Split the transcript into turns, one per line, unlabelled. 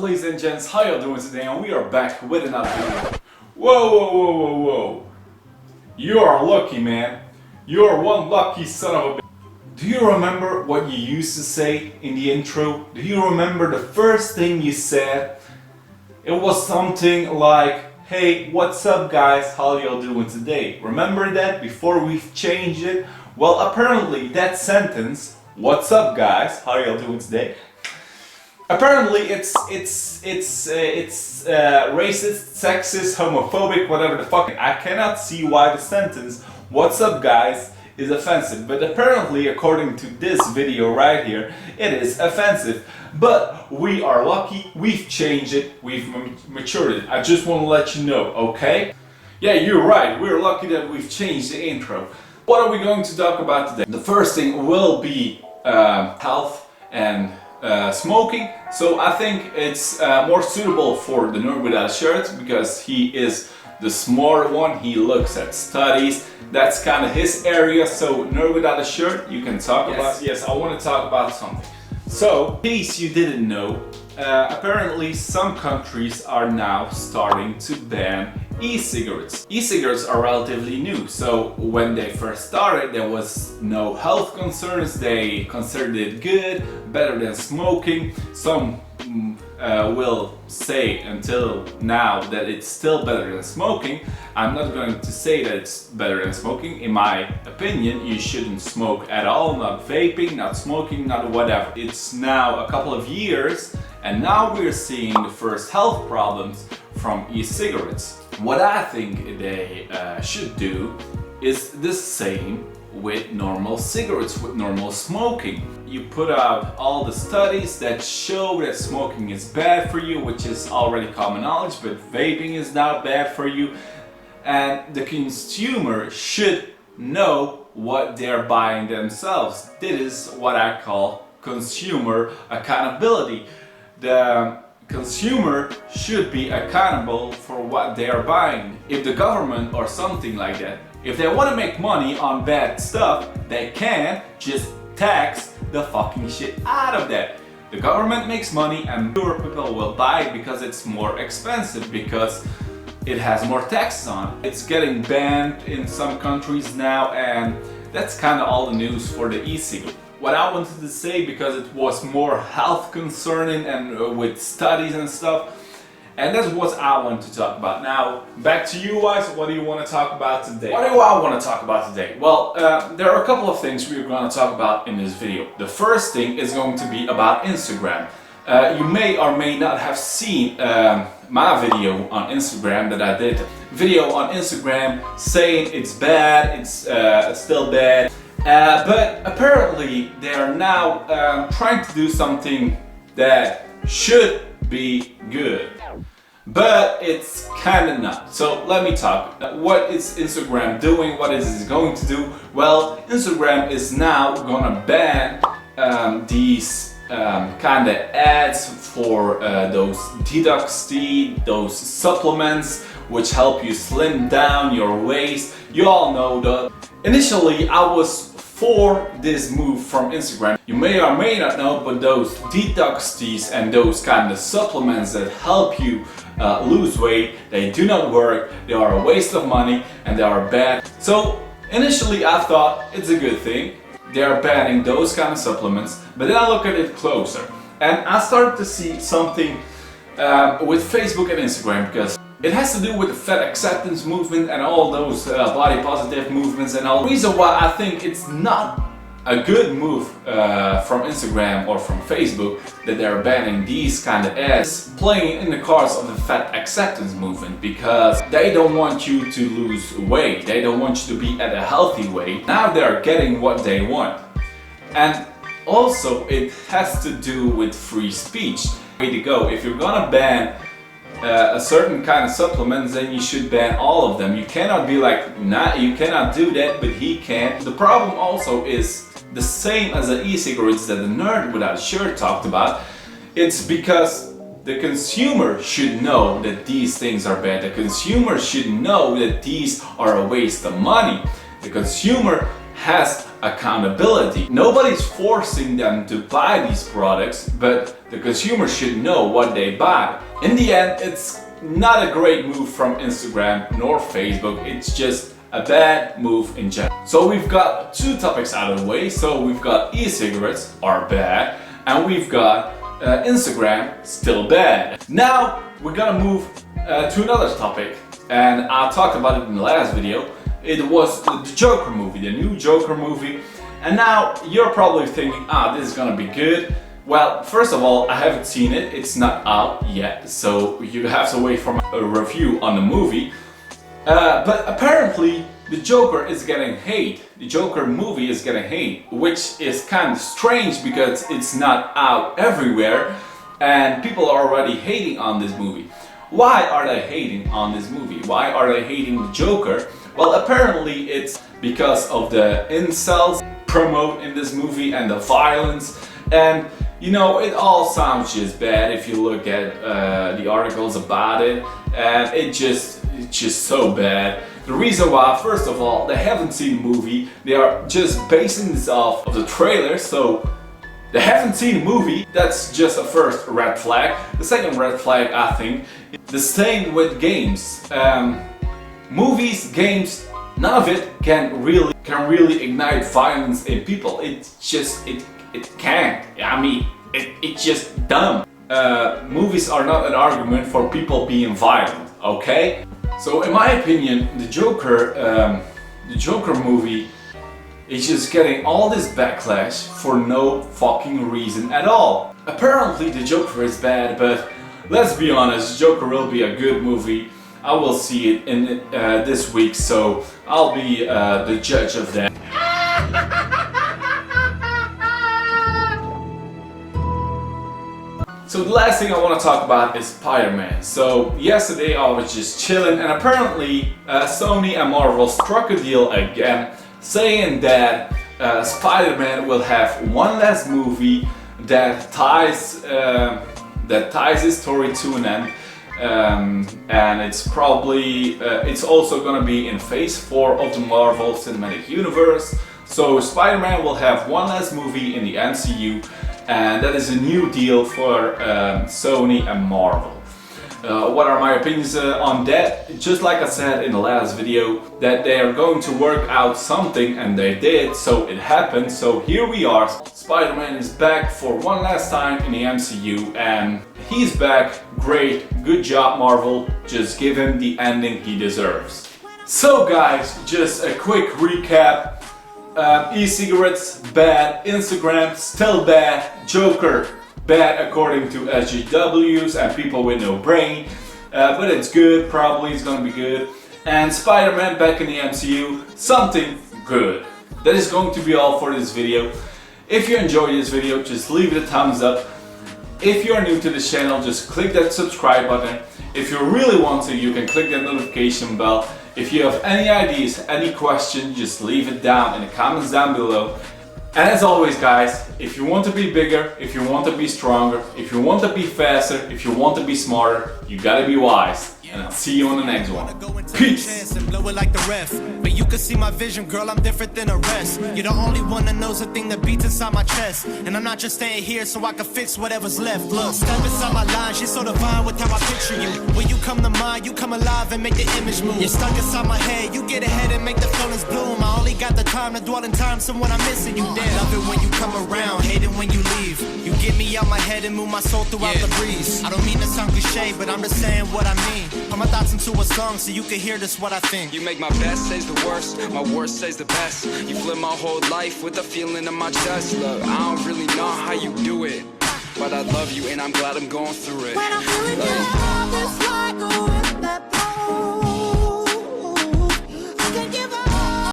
ladies and gents, how y'all doing today? And we are back with another video. Whoa. You are lucky, man. You are one lucky son of a bitch. Do you remember what you used to say in the intro? Do you remember the first thing you said? It was something like, hey, what's up guys, how y'all doing today? Remember that before we've changed it? Well, apparently that sentence, what's up guys, how y'all doing today? Apparently it's racist, sexist, homophobic, whatever the fuck. I cannot see why the sentence, what's up guys, is offensive. But apparently, according to this video right here, it is offensive. But we are lucky, we've changed it, we've matured it. I just want to let you know, okay? Yeah, you're right, we're lucky that we've changed the intro. What are we going to talk about today? The first thing will be health and smoking. So I think it's more suitable for the nerd without a shirt because he is the smart one. He looks at studies. That's kind of his area. So nerd without a shirt, you can talk about. Yes, I want to talk about something. So, in case you didn't know, apparently some countries are now starting to ban e-cigarettes. E-cigarettes are relatively new, so when they first started there was no health concerns. They considered it good, better than smoking. Some will say until now that it's still better than smoking. I'm not going to say that it's better than smoking. In my opinion, you shouldn't smoke at all, not vaping, not smoking, not whatever. It's now a couple of years and now we're seeing the first health problems from e-cigarettes. What I think they should do is the same with normal cigarettes, with normal smoking. You put out all the studies that show that smoking is bad for you, which is already common knowledge, but vaping is now bad for you. And the consumer should know what they're buying themselves. This is what I call consumer accountability. The consumer should be accountable for what they are buying. If the government or something like that, if they want to make money on bad stuff, they can just tax the fucking shit out of that. The government makes money and fewer people will buy it because it's more expensive, because it has more taxes on it. It's getting banned in some countries now, and that's kind of all the news for the e-cigarette. What I wanted to say, because it was more health concerning and with studies and stuff, and that's what I want to talk about. Now, back to you guys, what do you want to talk about today? What do I want to talk about today? Well, there are a couple of things we're going to talk about in this video. The first thing is going to be about Instagram. You may or may not have seen my video on Instagram that I did. Video on Instagram saying it's bad, it's still bad. But apparently they are now trying to do something that should be good, but it's kind of not. So let me talk. What is Instagram doing? What is it going to do? Well, Instagram is now gonna ban these kind of ads for those detox tea, those supplements which help you slim down your waist. You all know that. Initially I was for this move from Instagram. You may or may not know, but those detox teas and those kind of supplements that help you lose weight, they do not work, they are a waste of money, and they are bad. So initially I thought it's a good thing. They are banning those kind of supplements, but then I look at it closer and I started to see something with Facebook and Instagram, because it has to do with the fat acceptance movement and all those body positive movements and all. The reason why I think it's not a good move from Instagram or from Facebook that they're banning these kind of ads playing in the cards of the fat acceptance movement, because they don't want you to lose weight, they don't want you to be at a healthy weight. Now they're getting what they want. And also it has to do with free speech. Way to go. If you're gonna ban a certain kind of supplements, then you should ban all of them. You cannot be like, nah, you cannot do that, but he can. The problem also is the same as the e-cigarettes that the nerd without a shirt talked about. It's because the consumer should know that these things are bad. The consumer should know that these are a waste of money. The consumer has accountability. Nobody's forcing them to buy these products, but the consumer should know what they buy. In the end, it's not a great move from Instagram nor Facebook, it's just a bad move in general. So we've got two topics out of the way. So we've got e-cigarettes are bad, and we've got Instagram still bad. Now we're gonna move to another topic, and I talked about it in the last video. It was the Joker movie, the new Joker movie. And now you're probably thinking, this is gonna be good. Well, first of all, I haven't seen it, it's not out yet, so you have to wait for a review on the movie. But apparently the Joker is getting hate. The Joker movie is getting hate, which is kind of strange because it's not out everywhere and people are already hating on this movie. Why are they hating on this movie? Why are they hating the Joker? Well, apparently it's because of the incels promote in this movie and the violence, and you know, it all sounds just bad if you look at the articles about it, and it's just so bad. The reason why, first of all, they haven't seen the movie, they are just basing this off of the trailer, so they haven't seen the movie. That's just a first red flag. The second red flag, I think, the same with games. Movies, games, none of it can really ignite violence in people. It's just, it can't. I mean, it's just dumb. Movies are not an argument for people being violent, okay? So in my opinion, the Joker movie is just getting all this backlash for no fucking reason at all. Apparently the Joker is bad, but let's be honest, Joker will be a good movie. I will see it in this week, so I'll be the judge of that. So the last thing I want to talk about is SpiderMan. So yesterday I was just chilling, and apparently Sony and Marvel struck a deal again, saying that SpiderMan will have one last movie that ties his story to an end. And it's probably it's also gonna be in phase 4 of the Marvel Cinematic Universe. So Spider-Man will have one last movie in the MCU, and that is a new deal for Sony and Marvel. What are my opinions on that? Just like I said in the last video, that they are going to work out something, and they did, so it happened. So here we are, Spider-Man is back for one last time in the MCU, and he's back. Great, good job Marvel, just give him the ending he deserves. So guys, just a quick recap. E-cigarettes bad, Instagram still bad, Joker bad according to SJWs and people with no brain, but it's good, probably it's gonna be good. And Spider-Man back in the MCU, something good. That is going to be all for this video. If you enjoyed this video, just leave it a thumbs up. If you are new to this channel, just click that subscribe button. If you really want to, you can click that notification bell. If you have any ideas, any questions, just leave it down in the comments down below. And as always guys, if you want to be bigger, if you want to be stronger, if you want to be faster, if you want to be smarter, you gotta be wise. And I'll see you on the next one. Peace!
And blow it like the ref. But you can see my vision, girl, I'm different than the rest. You're the only one that knows the thing that beats inside my chest. And I'm not just staying here so I can fix whatever's left. Look, step inside my line, she's so divine with how I picture you. When you come to mind, you come alive and make the image move. You're stuck inside my head, you get ahead and make the feelings bloom. I only got the time to dwell in time, so when I'm missing you dead. Love it when you come around, hate it when you leave. You get me out my head and move my soul throughout the breeze. I don't mean to sound cliche, but I'm just saying what I mean. Put my thoughts into a song so you can hear this what I think.
You make my best says the worst, my worst says the best. You flip my whole life with a feeling in my chest. Look, I don't really know how you do it, but I love you and I'm glad I'm going through it.
When I'm feeling your love, it's like a